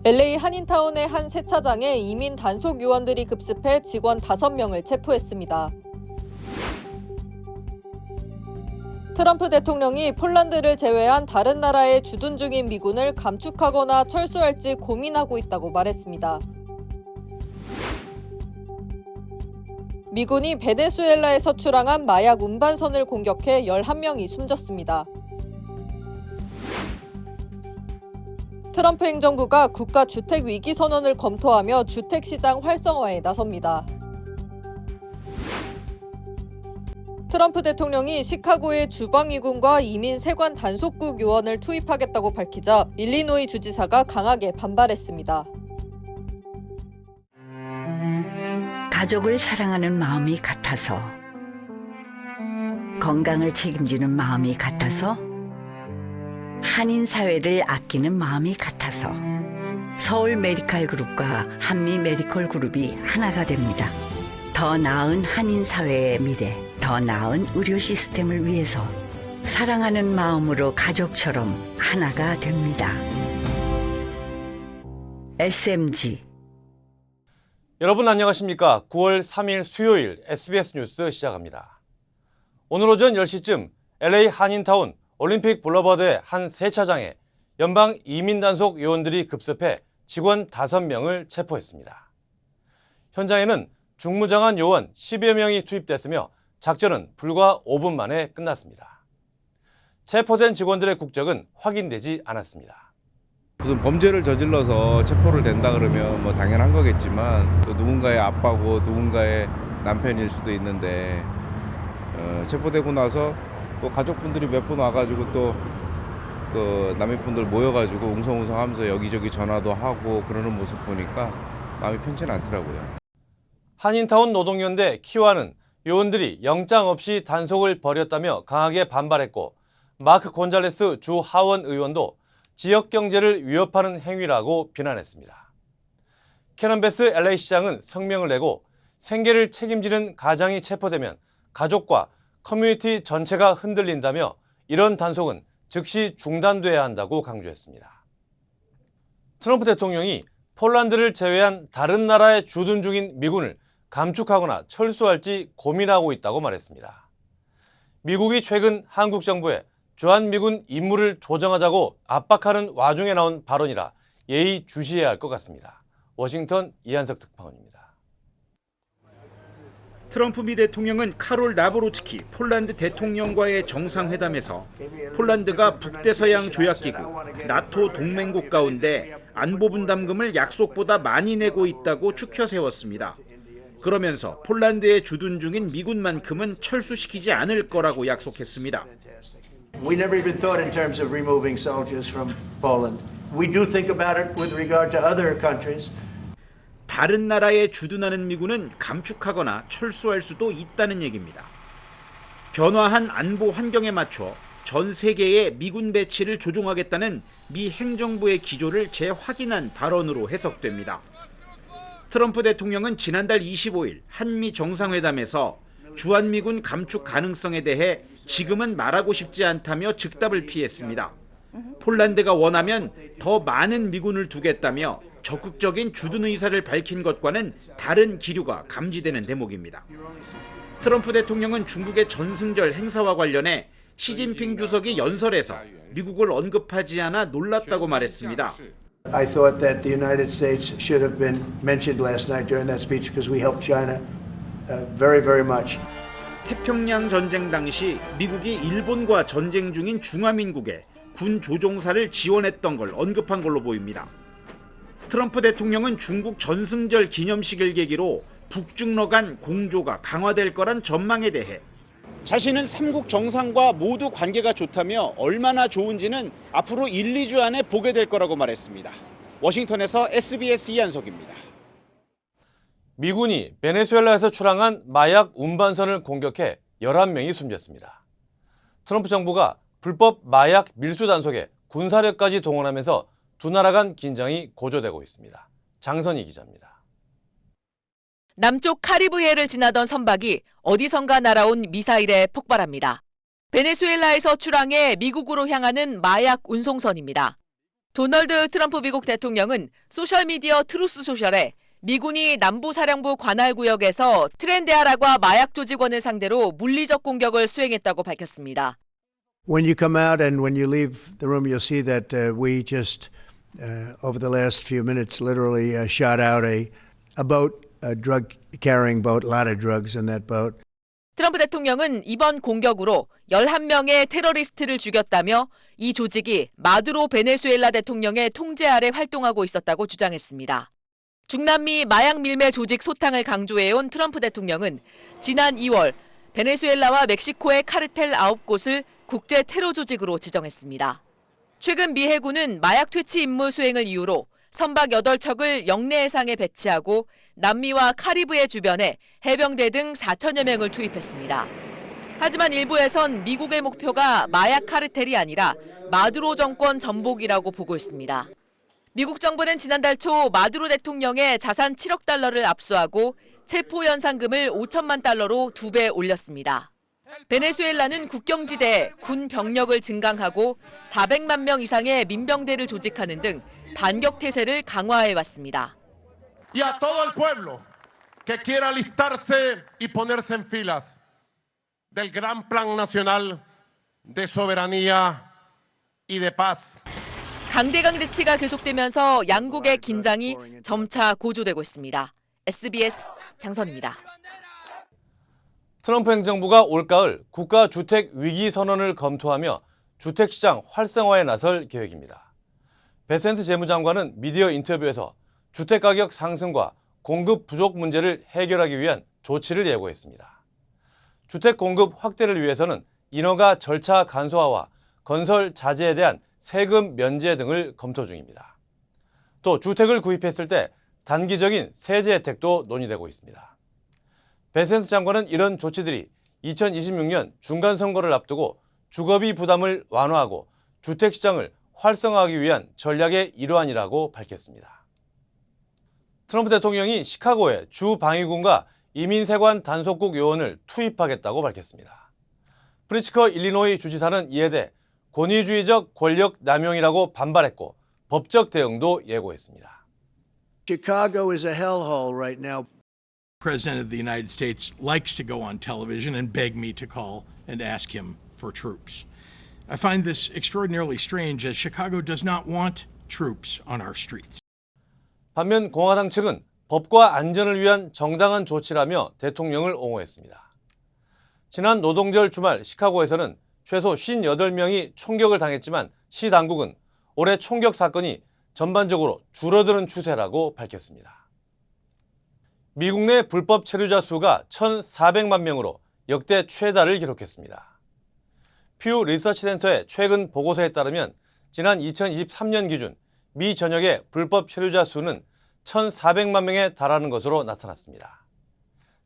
LA 한인타운의 한 세차장에 이민 단속 요원들이 급습해 직원 5명을 체포했습니다. 트럼프 대통령이 폴란드를 제외한 다른 나라에 주둔 중인 미군을 감축하거나 철수할지 고민하고 있다고 말했습니다. 미군이 베네수엘라에서 출항한 마약 운반선을 공격해 11명이 숨졌습니다. 트럼프 행정부가 국가 주택 위기 선언을 검토하며 주택 시장 활성화에 나섭니다. 트럼프 대통령이 시카고에 주방위군과 이민 세관 단속국 요원을 투입하겠다고 밝히자 일리노이 주지사가 강하게 반발했습니다. 가족을 사랑하는 마음이 같아서, 건강을 책임지는 마음이 같아서, 한인 사회를 아끼는 마음이 같아서 서울 메디칼 그룹과 한미 메디컬 그룹이 하나가 됩니다. 더 나은 한인 사회의 미래, 더 나은 의료 시스템을 위해서 사랑하는 마음으로 가족처럼 하나가 됩니다. SMG. 여러분 안녕하십니까? 9월 3일 수요일 SBS 뉴스 시작합니다. 오늘 오전 10시쯤 LA 한인타운 올림픽 블러버드의 한 세차장에 연방 이민단속 요원들이 급습해 직원 5명을 체포했습니다. 현장에는 중무장한 요원 10여 명이 투입됐으며 작전은 불과 5분 만에 끝났습니다. 체포된 직원들의 국적은 확인되지 않았습니다. 무슨 범죄를 저질러서 체포를 된다 그러면 뭐 당연한 거겠지만 또 누군가의 아빠고 누군가의 남편일 수도 있는데 체포되고 나서 또 가족분들이 몇 분 와가지고 또 그 남편분들 모여가지고 웅성웅성하면서 여기저기 전화도 하고 그러는 모습 보니까 마음이 편치는 않더라고요. 한인타운 노동연대 키와는 요원들이 영장 없이 단속을 벌였다며 강하게 반발했고, 마크 곤잘레스 주 하원 의원도 지역 경제를 위협하는 행위라고 비난했습니다. 캐런 베스 LA 시장은 성명을 내고 생계를 책임지는 가장이 체포되면 가족과 커뮤니티 전체가 흔들린다며 이런 단속은 즉시 중단돼야 한다고 강조했습니다. 트럼프 대통령이 폴란드를 제외한 다른 나라에 주둔 중인 미군을 감축하거나 철수할지 고민하고 있다고 말했습니다. 미국이 최근 한국 정부에 주한미군 임무를 조정하자고 압박하는 와중에 나온 발언이라 예의 주시해야 할 것 같습니다. 워싱턴 이한석 특파원입니다. 트럼프 미 대통령은 카롤 나보로츠키 폴란드 대통령과의 정상회담에서 폴란드가 북대서양 조약기구 나토 동맹국 가운데 안보 분담금을 약속보다 많이 내고 있다고 추켜 세웠습니다. 그러면서 폴란드에 주둔 중인 미군만큼은 철수시키지 않을 거라고 약속했습니다. We never even thought in terms of removing soldiers from Poland. We do think about it with regard to other countries. 다른 나라에 주둔하는 미군은 감축하거나 철수할 수도 있다는 얘기입니다. 변화한 안보 환경에 맞춰 전 세계의 미군 배치를 조종하겠다는 미 행정부의 기조를 재확인한 발언으로 해석됩니다. 트럼프 대통령은 지난달 25일 한미 정상회담에서 주한미군 감축 가능성에 대해 지금은 말하고 싶지 않다며 즉답을 피했습니다. 폴란드가 원하면 더 많은 미군을 두겠다며 적극적인 주둔 의사를 밝힌 것과는 다른 기류가 감지되는 대목입니다. 트럼프 대통령은 중국의 전승절 행사와 관련해 시진핑 주석이 연설에서 미국을 언급하지 않아 놀랐다고 말했습니다. I thought that the United States should have been mentioned last night during that speech because we helped China very, very much. 태평양 전쟁 당시 미국이 일본과 전쟁 중인 중화민국에 군 조종사를 지원했던 걸 언급한 걸로 보입니다. 트럼프 대통령은 중국 전승절 기념식을 계기로 북중러 간 공조가 강화될 거란 전망에 대해 자신은 삼국 정상과 모두 관계가 좋다며 얼마나 좋은지는 앞으로 1, 2주 안에 보게 될 거라고 말했습니다. 워싱턴에서 SBS 이한석입니다. 미군이 베네수엘라에서 출항한 마약 운반선을 공격해 11명이 숨졌습니다. 트럼프 정부가 불법 마약 밀수 단속에 군사력까지 동원하면서 두 나라 간 긴장이 고조되고 있습니다. 장선희 기자입니다. 남쪽 카리브해를 지나던 선박이 어디선가 날아온 미사일에 폭발합니다. 베네수엘라에서 출항해 미국으로 향하는 마약 운송선입니다. 도널드 트럼프 미국 대통령은 소셜미디어 트루스 소셜에 미군이 남부사령부 관할구역에서 트렌데아라과 마약 조직원을 상대로 물리적 공격을 수행했다고 밝혔습니다. When you come out and when you leave the room, you'll see that we just, over the last few minutes, literally shot out a boat, a drug-carrying boat, a lot of drugs in that boat. 트럼프 대통령은 이번 공격으로 11명의 테러리스트를 죽였다며 이 조직이 마두로 베네수엘라 대통령의 통제 아래 활동하고 있었다고 주장했습니다. 중남미 마약 밀매 조직 소탕을 강조해온 트럼프 대통령은 지난 2월 베네수엘라와 멕시코의 카르텔 9곳을 국제 테러 조직으로 지정했습니다. 최근 미 해군은 마약 퇴치 임무 수행을 이유로 선박 8척을 영내 해상에 배치하고 남미와 카리브해 주변에 해병대 등 4천여 명을 투입했습니다. 하지만 일부에선 미국의 목표가 마약 카르텔이 아니라 마두로 정권 전복이라고 보고 있습니다. 미국 정부는 지난달 초 마두로 대통령의 자산 7억 달러를 압수하고 체포 연상금을 5천만 달러로 2배 올렸습니다. 베네수엘라는 국경지대에 군 병력을 증강하고 400만 명 이상의 민병대를 조직하는 등 반격 태세를 강화해왔습니다. Y a todo el pueblo que quiera alistarse y ponerse en filas del gran plan nacional de soberanía y de paz. 강대강 대치가 계속되면서 양국의 긴장이 점차 고조되고 있습니다. SBS 장선입니다. 트럼프 행정부가 올가을 국가주택 위기 선언을 검토하며 주택시장 활성화에 나설 계획입니다. 베센트 재무장관은 미디어 인터뷰에서 주택가격 상승과 공급 부족 문제를 해결하기 위한 조치를 예고했습니다. 주택 공급 확대를 위해서는 인허가 절차 간소화와 건설 자재에 대한 세금 면제 등을 검토 중입니다. 또 주택을 구입했을 때 단기적인 세제 혜택도 논의되고 있습니다. 베센트 장관은 이런 조치들이 2026년 중간선거를 앞두고 주거비 부담을 완화하고 주택시장을 활성화하기 위한 전략의 일환이라고 밝혔습니다. 트럼프 대통령이 시카고에 주 방위군과 이민세관 단속국 요원을 투입하겠다고 밝혔습니다. 프리츠커 일리노이 주지사는 이에 대해 권위주의적 권력 남용이라고 반발했고 법적 대응도 예고했습니다. Chicago is a hellhole right now. President of the United States likes to go on television and beg me to call and ask him for troops. I find this extraordinarily strange as Chicago does not want troops on our streets. 반면 공화당 측은 법과 안전을 위한 정당한 조치라며 대통령을 옹호했습니다. 지난 노동절 주말 시카고에서는 최소 58명이 총격을 당했지만 시 당국은 올해 총격 사건이 전반적으로 줄어드는 추세라고 밝혔습니다. 미국 내 불법 체류자 수가 1,400만 명으로 역대 최다를 기록했습니다. 퓨 리서치 센터의 최근 보고서에 따르면 지난 2023년 기준 미 전역의 불법 체류자 수는 1,400만 명에 달하는 것으로 나타났습니다.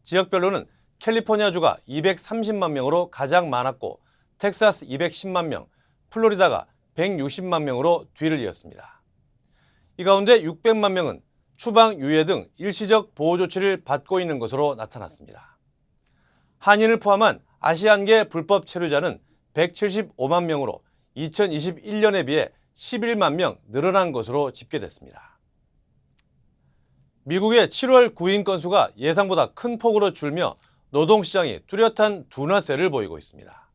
지역별로는 캘리포니아주가 230만 명으로 가장 많았고 텍사스 210만 명, 플로리다가 160만 명으로 뒤를 이었습니다. 이 가운데 600만 명은 추방, 유예 등 일시적 보호 조치를 받고 있는 것으로 나타났습니다. 한인을 포함한 아시안계 불법 체류자는 175만 명으로 2021년에 비해 11만 명 늘어난 것으로 집계됐습니다. 미국의 7월 구인 건수가 예상보다 큰 폭으로 줄며 노동시장이 뚜렷한 둔화세를 보이고 있습니다.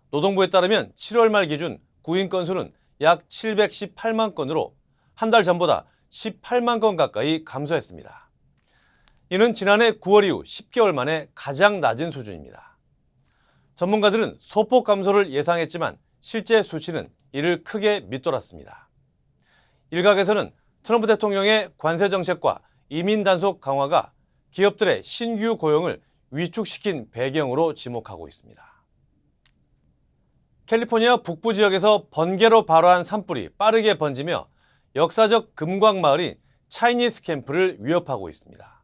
노동부에 따르면 7월 말 기준 구인 건수는 약 718만 건으로 한 달 전보다 18만 건 가까이 감소했습니다. 이는 지난해 9월 이후 10개월 만에 가장 낮은 수준입니다. 전문가들은 소폭 감소를 예상했지만 실제 수치는 이를 크게 밑돌았습니다. 일각에서는 트럼프 대통령의 관세 정책과 이민 단속 강화가 기업들의 신규 고용을 위축시킨 배경으로 지목하고 있습니다. 캘리포니아 북부 지역에서 번개로 발화한 산불이 빠르게 번지며 역사적 금광 마을인 차이니스 캠프를 위협하고 있습니다.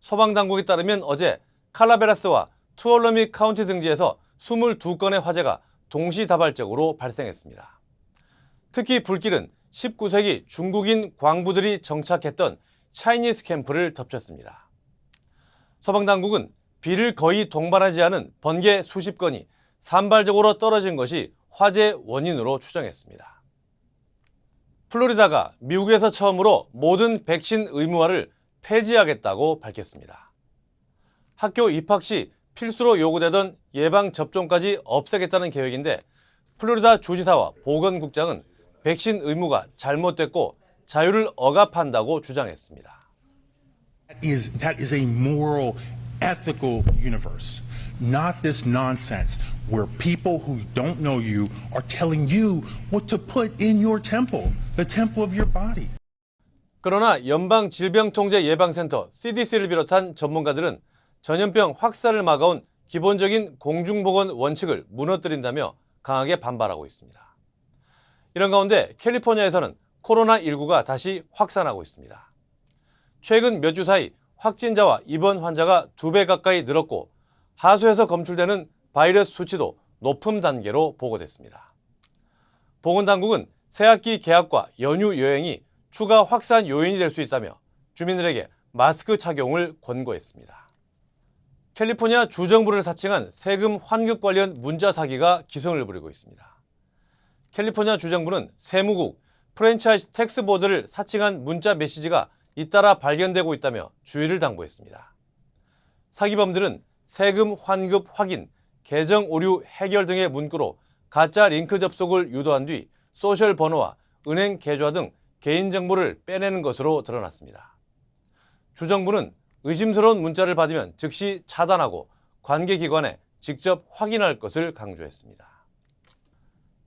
소방당국에 따르면 어제 칼라베라스와 투올러미 카운티 등지에서 22건의 화재가 동시다발적으로 발생했습니다. 특히 불길은 19세기 중국인 광부들이 정착했던 차이니스 캠프를 덮쳤습니다. 소방당국은 비를 거의 동반하지 않은 번개 수십 건이 산발적으로 떨어진 것이 화재 원인으로 추정했습니다. 플로리다가 미국에서 처음으로 모든 백신 의무화를 폐지하겠다고 밝혔습니다. 학교 입학 시 필수로 요구되던 예방접종까지 없애겠다는 계획인데 플로리다 주지사와 보건국장은 백신 의무가 잘못됐고 자유를 억압한다고 주장했습니다. That is a moral, ethical universe, not this nonsense where people who don't know you are telling you what to put in your temple, the temple of your body. 그러나 연방질병통제예방센터 CDC를 비롯한 전문가들은 전염병 확산을 막아온 기본적인 공중보건 원칙을 무너뜨린다며 강하게 반발하고 있습니다. 이런 가운데 캘리포니아에서는 코로나19가 다시 확산하고 있습니다. 최근 몇 주 사이 확진자와 입원 환자가 2배 가까이 늘었고 하수에서 검출되는 바이러스 수치도 높은 단계로 보고됐습니다. 보건당국은 새학기 개학과 연휴 여행이 추가 확산 요인이 될 수 있다며 주민들에게 마스크 착용을 권고했습니다. 캘리포니아 주정부를 사칭한 세금 환급 관련 문자 사기가 기승을 부리고 있습니다. 캘리포니아 주정부는 세무국 프랜차이즈 텍스 보드를 사칭한 문자 메시지가 잇따라 발견되고 있다며 주의를 당부했습니다. 사기범들은 세금 환급 확인, 계정 오류 해결 등의 문구로 가짜 링크 접속을 유도한 뒤 소셜 번호와 은행 계좌 등 개인정보를 빼내는 것으로 드러났습니다. 주정부는 의심스러운 문자를 받으면 즉시 차단하고 관계기관에 직접 확인할 것을 강조했습니다.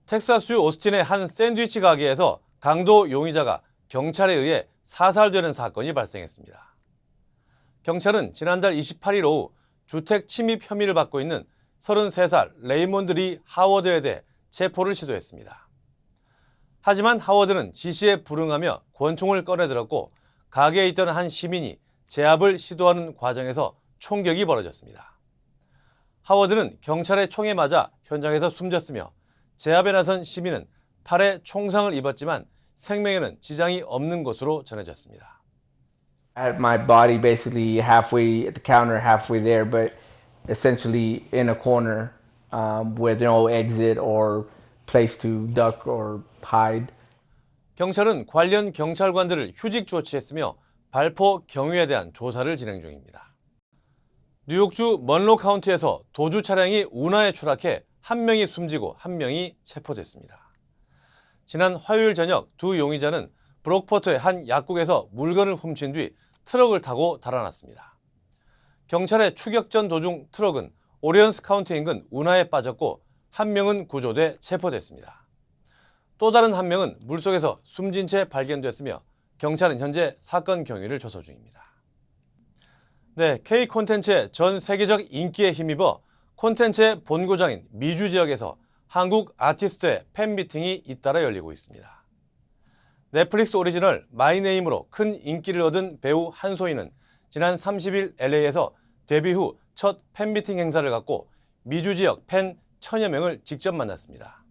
텍사스주 오스틴의 한 샌드위치 가게에서 강도 용의자가 경찰에 의해 사살되는 사건이 발생했습니다. 경찰은 지난달 28일 오후 주택 침입 혐의를 받고 있는 33살 레이몬드 리 하워드에 대해 체포를 시도했습니다. 하지만 하워드는 지시에 불응하며 권총을 꺼내들었고 가게에 있던 한 시민이 제압을 시도하는 과정에서 총격이 벌어졌습니다. 하워드는 경찰의 총에 맞아 현장에서 숨졌으며 제압에 나선 시민은 팔에 총상을 입었지만 생명에는 지장이 없는 것으로 전해졌습니다. I had my body basically halfway at the counter, halfway there, but essentially in a corner with no exit or place to duck or hide. 경찰은 관련 경찰관들을 휴직 조치했으며 발포 경위에 대한 조사를 진행 중입니다. 뉴욕주 먼로 카운티에서 도주 차량이 운하에 추락해 한 명이 숨지고 한 명이 체포됐습니다. 지난 화요일 저녁 두 용의자는 브록포트의 한 약국에서 물건을 훔친 뒤 트럭을 타고 달아났습니다. 경찰의 추격 전 도중 트럭은 오리언스 카운티 인근 운하에 빠졌고 한 명은 구조돼 체포됐습니다. 또 다른 한 명은 물속에서 숨진 채 발견됐으며 경찰은 현재 사건 경위를 조사 중입니다. 네, K 콘텐츠의 전 세계적 인기에 힘입어 콘텐츠의 본고장인 미주 지역에서 한국 아티스트의 팬미팅이 잇따라 열리고 있습니다. 넷플릭스 오리지널 마이네임으로 큰 인기를 얻은 배우 한소희는 지난 30일 LA에서 데뷔 후 첫 팬미팅 행사를 갖고 미주 지역 팬 1000여 명을 직접 만났습니다.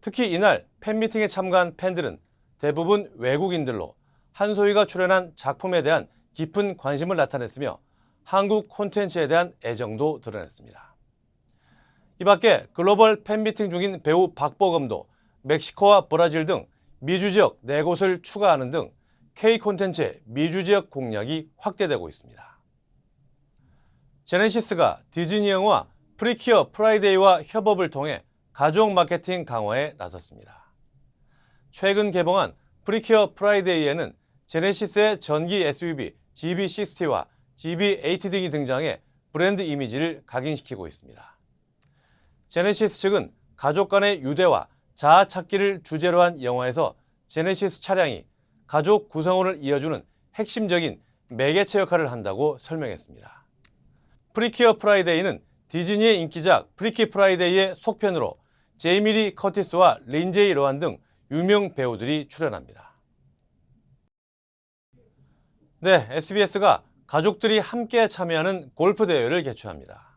특히 이날 팬미팅에 참가한 팬들은 대부분 외국인들로 한소희가 출연한 작품에 대한 깊은 관심을 나타냈으며 한국 콘텐츠에 대한 애정도 드러냈습니다. 이 밖에 글로벌 팬미팅 중인 배우 박보검도 멕시코와 브라질 등 미주 지역 4곳을 추가하는 등 K 콘텐츠의 미주 지역 공략이 확대되고 있습니다. 제네시스가 디즈니 영화 프리퀴어 프라이데이와 협업을 통해 가족 마케팅 강화에 나섰습니다. 최근 개봉한 프리퀴어 프라이데이에는 제네시스의 전기 SUV GB60와 GB80 등이 등장해 브랜드 이미지를 각인시키고 있습니다. 제네시스 측은 가족 간의 유대와 자아 찾기를 주제로 한 영화에서 제네시스 차량이 가족 구성원을 이어주는 핵심적인 매개체 역할을 한다고 설명했습니다. 프리퀴어 프라이데이는 디즈니의 인기작 프리키 프라이데이의 속편으로 제이미 리 커티스와 린제이 로한 등 유명 배우들이 출연합니다. 네, SBS가 가족들이 함께 참여하는 골프 대회를 개최합니다.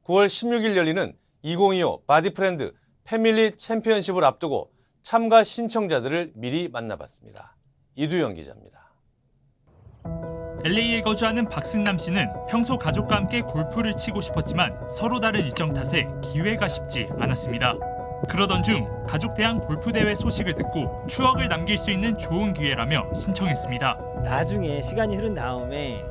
9월 16일 열리는 2025 바디프렌드 패밀리 챔피언십을 앞두고 참가 신청자들을 미리 만나봤습니다. 이두영 기자입니다. LA에 거주하는 박승남 씨는 평소 가족과 함께 골프를 치고 싶었지만 서로 다른 일정 탓에 기회가 쉽지 않았습니다. 그러던 중 가족대항 골프대회 소식을 듣고 추억을 남길 수 있는 좋은 기회라며 신청했습니다. 나중에 시간이 흐른 다음에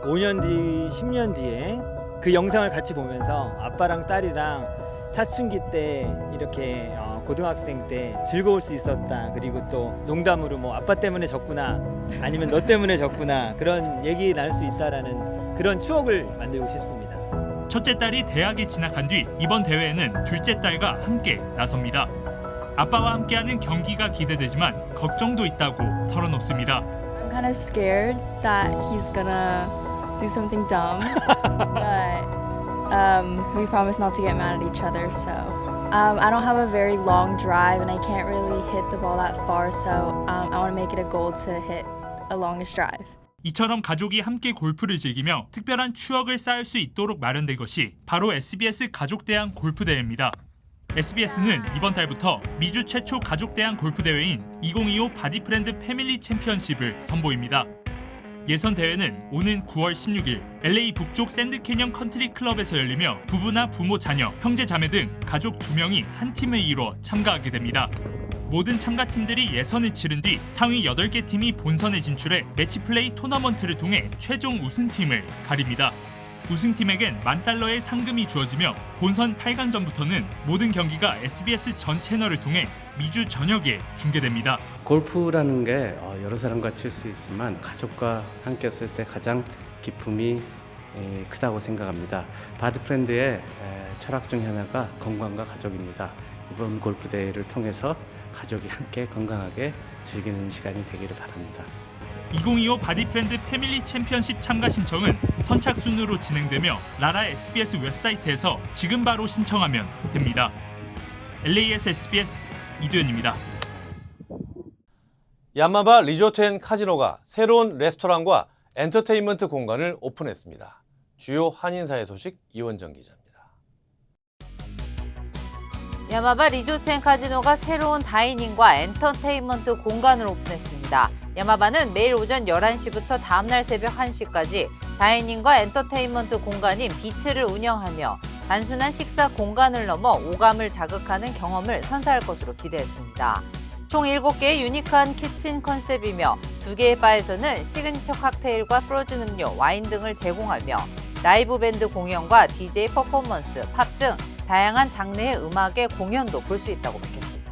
5년 뒤, 10년 뒤에 그 영상을 같이 보면서 아빠랑 딸이랑 사춘기 때 이렇게 고등학생 때 즐거울 수 있었다. 그리고 또 농담으로 뭐 아빠 때문에 졌구나 아니면 너 때문에 졌구나 그런 얘기 나눌 수 있다라는 그런 추억을 만들고 싶습니다. 첫째 딸이 대학에 진학한 뒤 이번 대회에는 둘째 딸과 함께 나섭니다. 아빠와 함께하는 경기가 기대되지만 걱정도 있다고 털어놓습니다. I'm kind of scared that he's gonna do something dumb, but we promise not to get mad at each other. So I don't have a very long drive, and I can't really hit the ball that far. So I want to make it a goal to hit a longest drive. 이처럼 가족이 함께 골프를 즐기며 특별한 추억을 쌓을 수 있도록 마련된 것이 바로 SBS 가족대항 골프대회입니다. SBS는 이번 달부터 미주 최초 가족대항 골프대회인 2025 바디프렌드 패밀리 챔피언십을 선보입니다. 예선 대회는 오는 9월 16일 LA 북쪽 샌드캐년 컨트리 클럽에서 열리며 부부나 부모, 자녀, 형제, 자매 등 가족 2명이 한 팀을 이루어 참가하게 됩니다. 모든 참가팀들이 예선을 치른 뒤 상위 8개 팀이 본선에 진출해 매치플레이 토너먼트를 통해 최종 우승팀을 가립니다. 우승팀에겐 $10,000의 상금이 주어지며 본선 8강전부터는 모든 경기가 SBS 전 채널을 통해 미주 전역에 중계됩니다. 골프라는 게 여러 사람과 칠 수 있지만 가족과 함께 했을 때 가장 기쁨이 크다고 생각합니다. 바디프렌드의 철학 중 하나가 건강과 가족입니다. 이번 골프 대회를 통해서 가족이 함께 건강하게 즐기는 시간이 되기를 바랍니다. 2025 바디프렌드 패밀리 챔피언십 참가 신청은 선착순으로 진행되며 라라 SBS 웹사이트에서 지금 바로 신청하면 됩니다. LA에서 SBS 이도현입니다. 야마바 리조트 앤 카지노가 새로운 레스토랑과 엔터테인먼트 공간을 오픈했습니다. 주요 한인사회 소식 이원정 기자입니다. 야마바 리조트 앤 카지노가 새로운 다이닝과 엔터테인먼트 공간을 오픈했습니다. 야마바는 매일 오전 11시부터 다음날 새벽 1시까지 다이닝과 엔터테인먼트 공간인 비츠를 운영하며 단순한 식사 공간을 넘어 오감을 자극하는 경험을 선사할 것으로 기대했습니다. 총 7개의 유니크한 키친 컨셉이며 2개의 바에서는 시그니처 칵테일과 프로즌 음료, 와인 등을 제공하며 라이브 밴드 공연과 DJ 퍼포먼스, 팝 등 다양한 장르의 음악의 공연도 볼 수 있다고 밝혔습니다.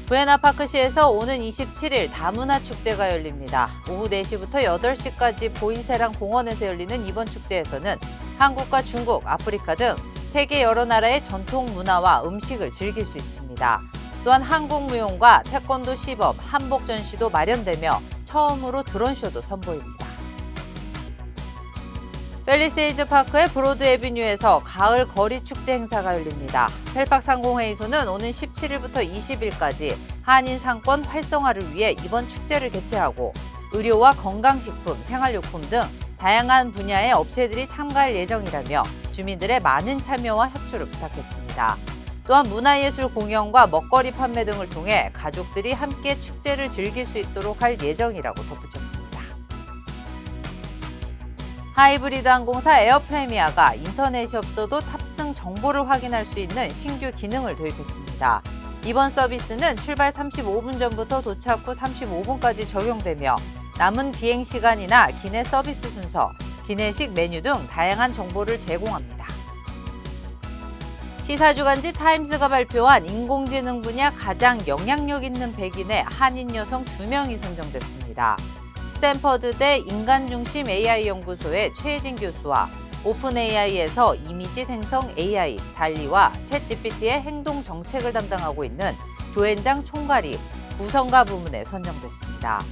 부에나파크시에서 오는 27일 다문화 축제가 열립니다. 오후 4시부터 8시까지 보이세랑 공원에서 열리는 이번 축제에서는 한국과 중국, 아프리카 등 세계 여러 나라의 전통 문화와 음식을 즐길 수 있습니다. 또한 한국 무용과 태권도 시범, 한복 전시도 마련되며 처음으로 드론쇼도 선보입니다. 펠리세이드 파크의 브로드 애비뉴에서 가을 거리 축제 행사가 열립니다. 펠팍 상공회의소는 오는 17일부터 20일까지 한인 상권 활성화를 위해 이번 축제를 개최하고 의료와 건강식품, 생활용품 등 다양한 분야의 업체들이 참가할 예정이라며 주민들의 많은 참여와 협조를 부탁했습니다. 또한 문화예술 공연과 먹거리 판매 등을 통해 가족들이 함께 축제를 즐길 수 있도록 할 예정이라고 덧붙였습니다. 하이브리드 항공사 에어프레미아가 인터넷이 없어도 탑승 정보를 확인할 수 있는 신규 기능을 도입했습니다. 이번 서비스는 출발 35분 전부터 도착 후 35분까지 적용되며 남은 비행 시간이나 기내 서비스 순서, 기내식 메뉴 등 다양한 정보를 제공합니다. 시사주간지 타임스가 발표한 인공지능 분야 가장 영향력 있는 100인에 한인 여성 2명이 선정됐습니다. 스탠퍼드대 인간중심 AI 연구소의 최혜진 교수와 오픈 AI에서 이미지 생성 AI 달리와 챗GPT의 행동 정책을 담당하고 있는 조앤장 총괄이 구성가 부문에 선정됐습니다.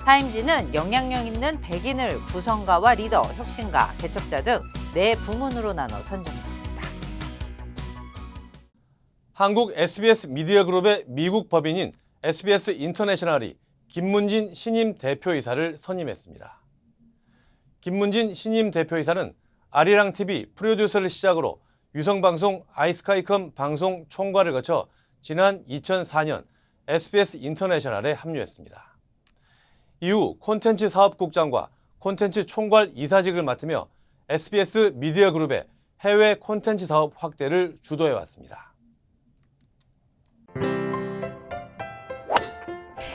타임지는 영향력 있는 100인을 구성가와 리더, 혁신가, 개척자 등 4부문으로 나눠 선정했습니다. 한국 SBS 미디어 그룹의 미국 법인인 SBS 인터내셔널이 김문진 신임 대표이사를 선임했습니다. 김문진 신임 대표이사는 아리랑TV 프로듀서를 시작으로 유성방송 아이스카이컴 방송 총괄을 거쳐 지난 2004년 SBS 인터내셔널에 합류했습니다. 이후 콘텐츠 사업국장과 콘텐츠 총괄 이사직을 맡으며 SBS 미디어 그룹의 해외 콘텐츠 사업 확대를 주도해왔습니다.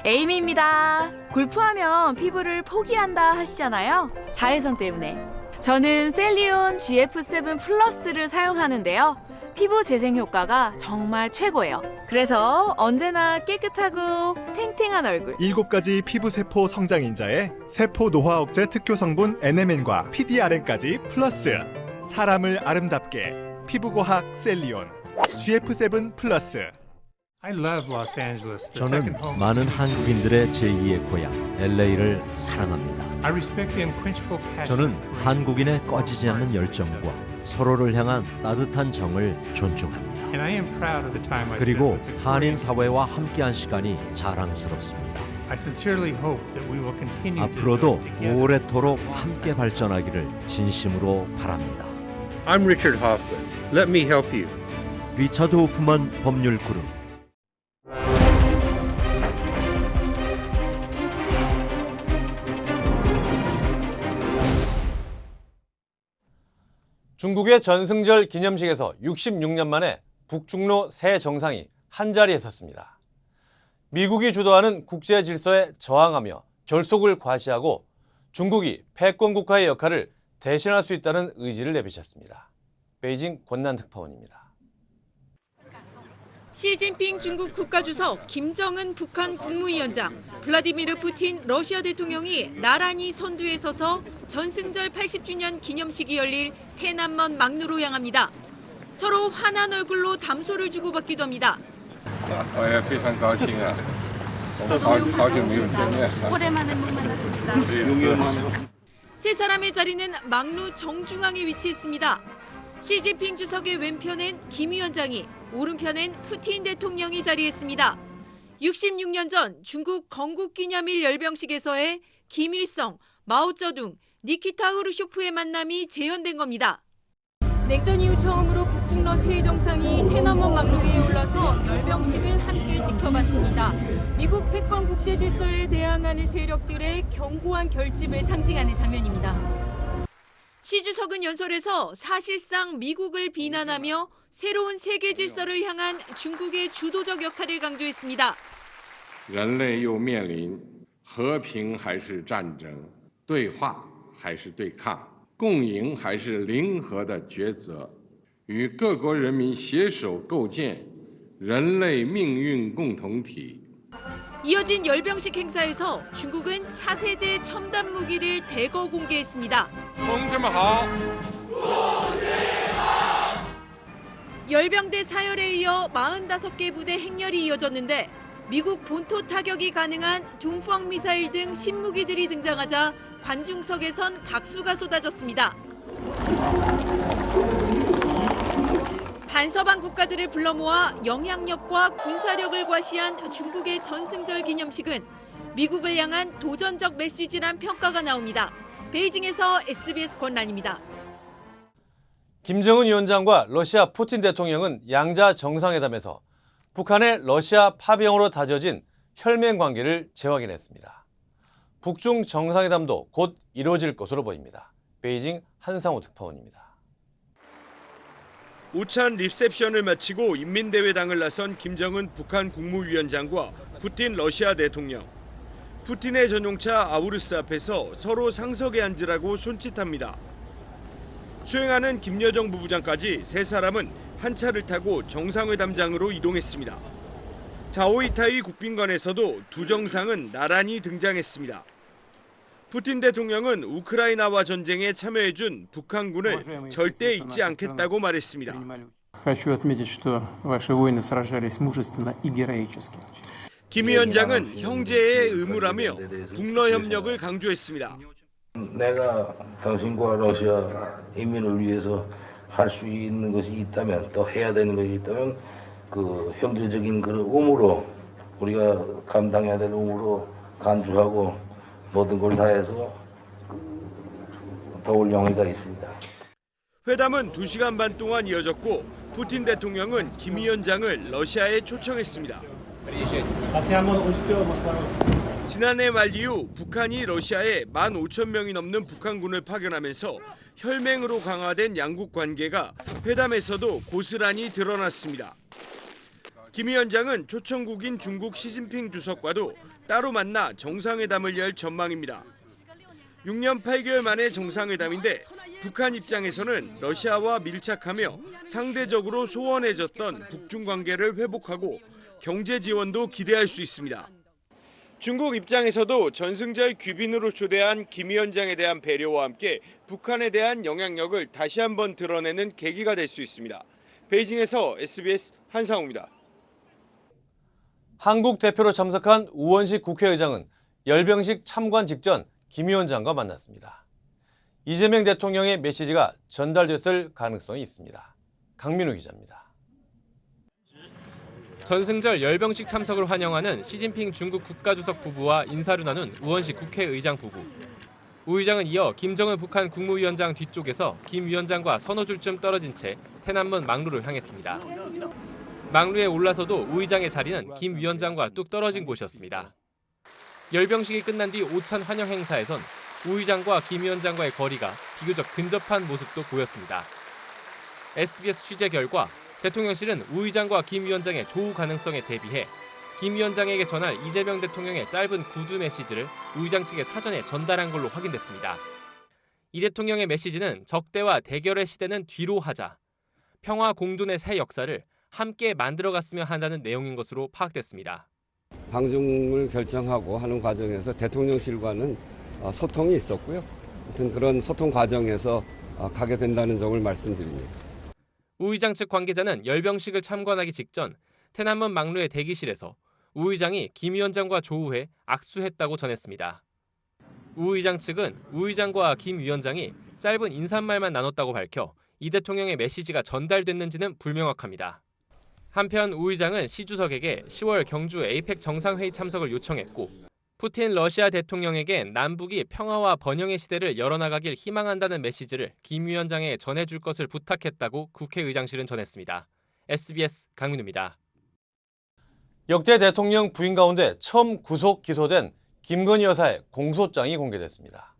에이미입니다. 골프하면 피부를 포기한다 하시잖아요. 자외선 때문에. 저는 셀리온 GF7 플러스를 사용하는데요. 피부 재생 효과가 정말 최고예요. 그래서 언제나 깨끗하고 탱탱한 얼굴. 7가지 피부세포 성장인자에 세포 노화 억제 특효 성분 NMN과 PDRN까지 플러스. 사람을 아름답게 피부과학 셀리온 GF7 플러스. 저는 많은 한국인들의 제2의 고향 LA를 사랑합니다. 저는 한국인의 꺼지지 않는 열정과 서로를 향한 따뜻한 정을 존중합니다. 그리고 한인 사회와 함께한 시간이 자랑스럽습니다. 앞으로도 오래도록 함께 발전하기를 진심으로 바랍니다. I'm Richard Hoffman. Let me help you. 리처드 호프만 법률 그룹. 중국의 전승절 기념식에서 66년 만에 북중로 새 정상이 한자리에 섰습니다. 미국이 주도하는 국제 질서에 저항하며 결속을 과시하고 중국이 패권 국가의 역할을 대신할 수 있다는 의지를 내비쳤습니다. 베이징 권난 특파원입니다. 시진핑 중국 국가주석, 김정은 북한 국무위원장, 블라디미르 푸틴 러시아 대통령이 나란히 선두에 서서 전승절 80주년 기념식이 열릴 테난먼 막루로 향합니다. 서로 환한 얼굴로 담소를 주고받기도 합니다. 오랜만에 못 만났습니다. 세 사람의 자리는 막루 정중앙에 위치했습니다. 시진핑 주석의 왼편엔 김 위원장이, 오른편엔 푸틴 대통령이 자리했습니다. 66년 전 중국 건국기념일 열병식에서의 김일성, 마오쩌둥, 니키타 흐르쇼프의 만남이 재현된 겁니다. 냉전 이후 처음으로 북중러 세 정상이 테난먼 막루 위에 올라서 열병식을 함께 지켜봤습니다. 미국 패권 국제 질서에 대항하는 세력들의 견고한 결집을 상징하는 장면입니다. 시 주석은 연설에서 사실상 미국을 비난하며 새로운 세계 질서를 향한 중국의 주도적 역할을 강조했습니다. 人类又面临和平还是战争、对话还是对抗、共赢还是零和的抉择，与各国人民携手构建人类命运共同体。 이어진 열병식 행사에서 중국은 차세대 첨단 무기를 대거 공개했습니다. 열병대 사열에 이어 45개 부대 행렬이 이어졌는데 미국 본토 타격이 가능한 둠펑 미사일 등 신무기들이 등장하자 관중석에선 박수가 쏟아졌습니다. 반서방 국가들을 불러 모아 영향력과 군사력을 과시한 중국의 전승절 기념식은 미국을 향한 도전적 메시지란 평가가 나옵니다. 베이징에서 SBS 권란입니다. 김정은 위원장과 러시아 푸틴 대통령은 양자 정상회담에서 북한의 러시아 파병으로 다져진 혈맹 관계를 재확인했습니다. 북중 정상회담도 곧 이루어질 것으로 보입니다. 베이징 한상호 특파원입니다. 오찬 리셉션을 마치고 인민대회당을 나선 김정은 북한 국무위원장과 푸틴 러시아 대통령. 푸틴의 전용차 아우르스 앞에서 서로 상석에 앉으라고 손짓합니다. 수행하는 김여정 부부장까지 세 사람은 한 차를 타고 정상회담장으로 이동했습니다. 자오이타이 국빈관에서도 두 정상은 나란히 등장했습니다. 푸틴 대통령은 우크라이나와 전쟁에 참여해준 북한군을 절대 잊지 않겠다고 말했습니다. 김 위원장은 형제의 의무라며 북러 협력을 강조했습니다. 내가 당신과 러시아 인민을 위해서 할 수 있는 것이 있다면, 또 해야 되는 것이 있다면 그 형제적인 그 의무로, 우리가 감당해야 될 의무로 간주하고 모든 걸 다해서 도울 용의가 있습니다. 회담은 2시간 반 동안 이어졌고 푸틴 대통령은 김 위원장을 러시아에 초청했습니다. 지난해 말 이후 북한이 러시아에 15,000명이 넘는 북한군을 파견하면서 혈맹으로 강화된 양국 관계가 회담에서도 고스란히 드러났습니다. 김 위원장은 초청국인 중국 시진핑 주석과도 따로 만나 정상회담을 열 전망입니다. 6년 8개월 만의 정상회담인데 북한 입장에서는 러시아와 밀착하며 상대적으로 소원해졌던 북중 관계를 회복하고 경제 지원도 기대할 수 있습니다. 중국 입장에서도 전승절 귀빈으로 초대한 김 위원장에 대한 배려와 함께 북한에 대한 영향력을 다시 한번 드러내는 계기가 될 수 있습니다. 베이징에서 SBS 한상우입니다. 한국 대표로 참석한 우원식 국회의장은 열병식 참관 직전 김 위원장과 만났습니다. 이재명 대통령의 메시지가 전달됐을 가능성이 있습니다. 강민우 기자입니다. 전승절 열병식 참석을 환영하는 시진핑 중국 국가주석 부부와 인사를 나눈 우원식 국회의장 부부. 우 의장은 이어 김정은 북한 국무위원장 뒤쪽에서 김 위원장과 서너 줄쯤 떨어진 채 태남문 망루를 향했습니다. 망루에 올라서도 우 의장의 자리는 김 위원장과 뚝 떨어진 곳이었습니다. 열병식이 끝난 뒤 오찬 환영 행사에선 우 의장과 김 위원장과의 거리가 비교적 근접한 모습도 보였습니다. SBS 취재 결과 대통령실은 우 의장과 김 위원장의 조우 가능성에 대비해 김 위원장에게 전할 이재명 대통령의 짧은 구두 메시지를 우 의장 측에 사전에 전달한 걸로 확인됐습니다. 이 대통령의 메시지는 적대와 대결의 시대는 뒤로 하자, 평화 공존의 새 역사를 함께 만들어갔으면 한다는 내용인 것으로 파악됐습니다. 방중을 결정하고 하는 과정에서 대통령실과는 소통이 있었고요. 하여튼 그런 소통 과정에서 가게 된다는 점을 말씀드립니다. 우 의장 측 관계자는 열병식을 참관하기 직전 태남문 망루의 대기실에서 우 의장이 김 위원장과 조우해 악수했다고 전했습니다. 우 의장 측은 우 의장과 김 위원장이 짧은 인사말만 나눴다고 밝혀 이 대통령의 메시지가 전달됐는지는 불명확합니다. 한편 우 의장은 시 주석에게 10월 경주 에이펙 정상회의 참석을 요청했고 푸틴 러시아 대통령에게 남북이 평화와 번영의 시대를 열어나가길 희망한다는 메시지를 김 위원장에 전해줄 것을 부탁했다고 국회의장실은 전했습니다. SBS 강민우입니다. 역대 대통령 부인 가운데 처음 구속 기소된 김건희 여사의 공소장이 공개됐습니다.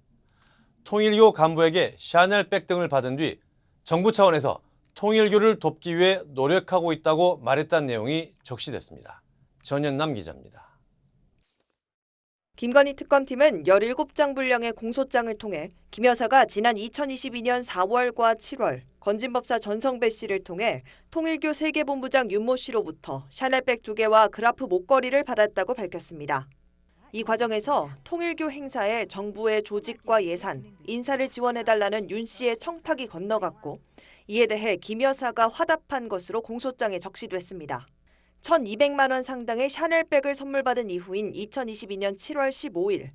통일교 간부에게 샤넬백 등을 받은 뒤 정부 차원에서 통일교를 돕기 위해 노력하고 있다고 말했다는 내용이 적시됐습니다. 전연남 기자입니다. 김건희 특검팀은 17장 분량의 공소장을 통해 김 여사가 지난 2022년 4월과 7월 건진법사 전성배 씨를 통해 통일교 세계본부장 윤모 씨로부터 샤넬백 2개와 그라프 목걸이를 받았다고 밝혔습니다. 이 과정에서 통일교 행사에 정부의 조직과 예산, 인사를 지원해달라는 윤 씨의 청탁이 건너갔고 이에 대해 김 여사가 화답한 것으로 공소장에 적시됐습니다. 1,200만 원 상당의 샤넬백을 선물받은 이후인 2022년 7월 15일,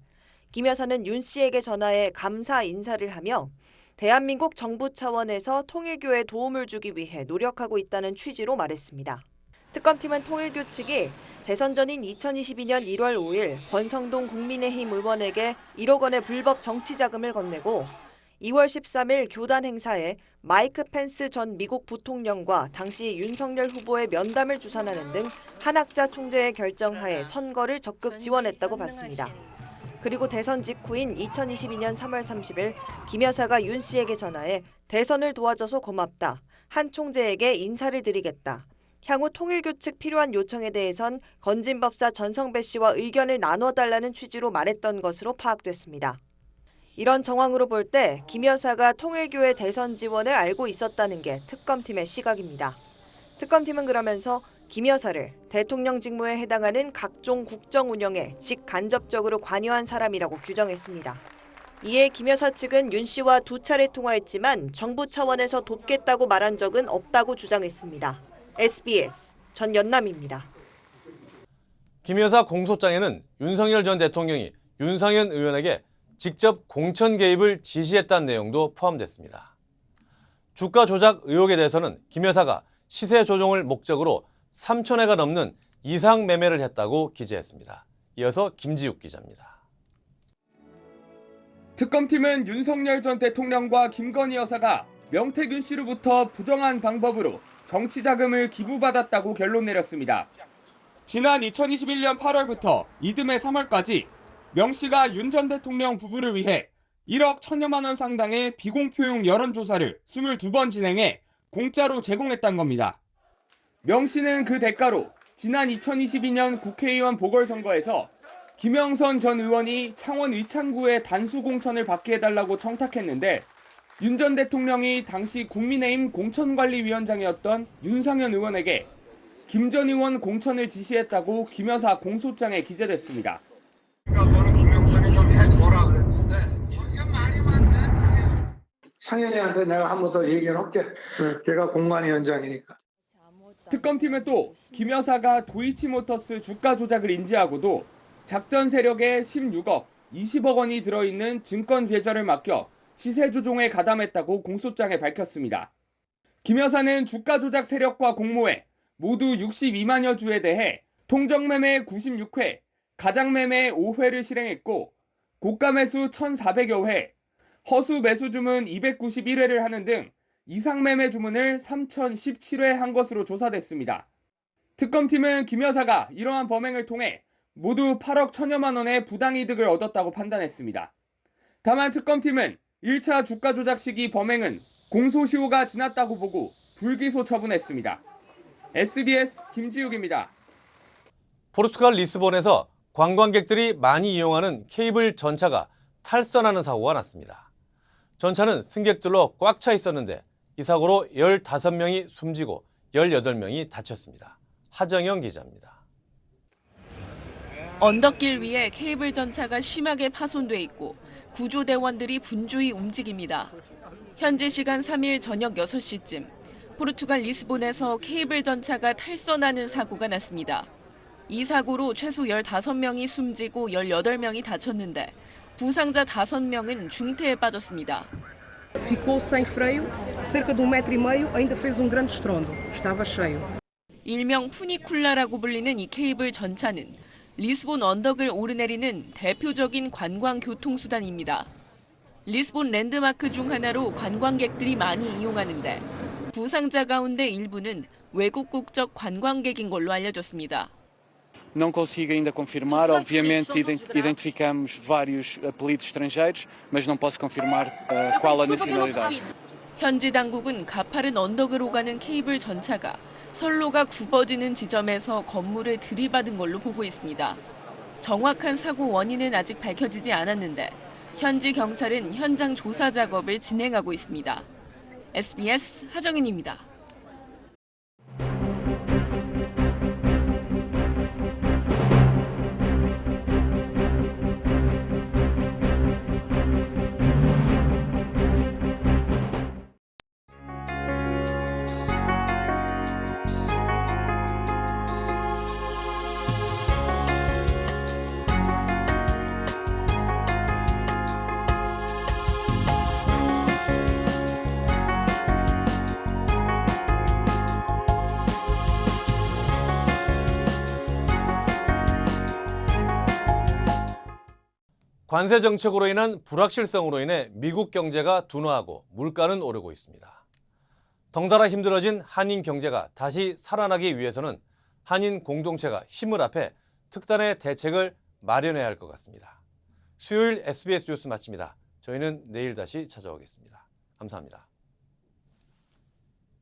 김 여사는 윤 씨에게 전화해 감사 인사를 하며 대한민국 정부 차원에서 통일교에 도움을 주기 위해 노력하고 있다는 취지로 말했습니다. 특검팀은 통일교 측이 대선 전인 2022년 1월 5일 권성동 국민의힘 의원에게 1억 원의 불법 정치 자금을 건네고 2월 13일 교단 행사에 마이크 펜스 전 미국 부통령과 당시 윤석열 후보의 면담을 주선하는 등 한학자 총재의 결정하에 선거를 적극 지원했다고 봤습니다. 그리고 대선 직후인 2022년 3월 30일 김 여사가 윤 씨에게 전화해 대선을 도와줘서 고맙다. 한 총재에게 인사를 드리겠다. 향후 통일교 측 필요한 요청에 대해선 건진법사 전성배 씨와 의견을 나눠달라는 취지로 말했던 것으로 파악됐습니다. 이런 정황으로 볼 때 김 여사가 통일교의 대선 지원을 알고 있었다는 게 특검팀의 시각입니다. 특검팀은 그러면서 김 여사를 대통령 직무에 해당하는 각종 국정 운영에 직간접적으로 관여한 사람이라고 규정했습니다. 이에 김 여사 측은 윤 씨와 2차례 통화했지만 정부 차원에서 돕겠다고 말한 적은 없다고 주장했습니다. SBS 전연남입니다. 김 여사 공소장에는 윤석열 전 대통령이 윤상현 의원에게 직접 공천 개입을 지시했다는 내용도 포함됐습니다. 주가 조작 의혹에 대해서는 김 여사가 시세 조정을 목적으로 3,000회가 넘는 이상 매매를 했다고 기재했습니다. 이어서 김지욱 기자입니다. 특검팀은 윤석열 전 대통령과 김건희 여사가 명태균 씨로부터 부정한 방법으로 정치 자금을 기부받았다고 결론 내렸습니다. 지난 2021년 8월부터 이듬해 3월까지 명 씨가 윤 전 대통령 부부를 위해 1억 1,000여만 원 상당의 비공표용 여론조사를 22번 진행해 공짜로 제공했단 겁니다. 명 씨는 그 대가로 지난 2022년 국회의원 보궐선거에서 김영선 전 의원이 창원 의창구의 단수 공천을 받게 해달라고 청탁했는데 윤 전 대통령이 당시 국민의힘 공천관리위원장이었던 윤상현 의원에게 김 전 의원 공천을 지시했다고 김 여사 공소장에 기재됐습니다. 너는 김영선이 좀 해줘라 그랬는데 이게 말이 많네. 상현이한테 내가 한 번 더 얘기를 할게. 걔가 공관위원장이니까. 특검팀은 또 김 여사가 도이치모터스 주가 조작을 인지하고도 작전 세력에 16억, 20억 원이 들어있는 증권 계좌를 맡겨 시세 조종에 가담했다고 공소장에 밝혔습니다. 김 여사는 주가 조작 세력과 공모해 모두 62만여 주에 대해 통정매매 96회, 가장매매 5회를 실행했고 고가 매수 1,400여 회, 허수 매수 주문 291회를 하는 등 이상 매매 주문을 3,017회 한 것으로 조사됐습니다. 특검팀은 김 여사가 이러한 범행을 통해 모두 8억 1,000여만 원의 부당이득을 얻었다고 판단했습니다. 다만 특검팀은 1차 주가 조작 시기 범행은 공소시효가 지났다고 보고 불기소 처분했습니다. SBS 김지욱입니다. 포르투갈 리스본에서 관광객들이 많이 이용하는 케이블 전차가 탈선하는 사고가 났습니다. 전차는 승객들로 꽉 차 있었는데 이 사고로 15명이 숨지고 18명이 다쳤습니다. 하정영 기자입니다. 언덕길 위에 케이블 전차가 심하게 파손돼 있고 구조대원들이 분주히 움직입니다. 현지 시간 3일 저녁 6시쯤 포르투갈 리스본에서 케이블 전차가 탈선하는 사고가 났습니다. 이 사고로 최소 15명이 숨지고 18명이 다쳤는데 부상자 5명은 중태에 빠졌습니다. Ficou sem freio, cerca de 1,5 ainda fez grande estrondo. Estava cheio. 일명 푸니쿨라라고 불리는 이 케이블 전차는 리스본 언덕을 오르내리는 대표적인 관광 교통수단입니다. 리스본 랜드마크 중 하나로 관광객들이 많이 이용하는데 부상자 가운데 일부는 외국 국적 관광객인 걸로 알려졌습니다. Não consigo ainda confirmar, obviamente identificamos vários apelidos estrangeiros, mas não posso confirmar qual a nacionalidade. 현지 당국은 가파른 언덕을 오가는 케이블 전차가 선로가 굽어지는 지점에서 건물을 들이받은 걸로 보고 있습니다. 정확한 사고 원인은 아직 밝혀지지 않았는데 현지 경찰은 현장 조사 작업을 진행하고 있습니다. SBS 하정인입니다. 관세 정책으로 인한 불확실성으로 인해 미국 경제가 둔화하고 물가는 오르고 있습니다. 덩달아 힘들어진 한인 경제가 다시 살아나기 위해서는 한인 공동체가 힘을 합해 특단의 대책을 마련해야 할 것 같습니다. 수요일 SBS 뉴스 마칩니다. 저희는 내일 다시 찾아오겠습니다. 감사합니다.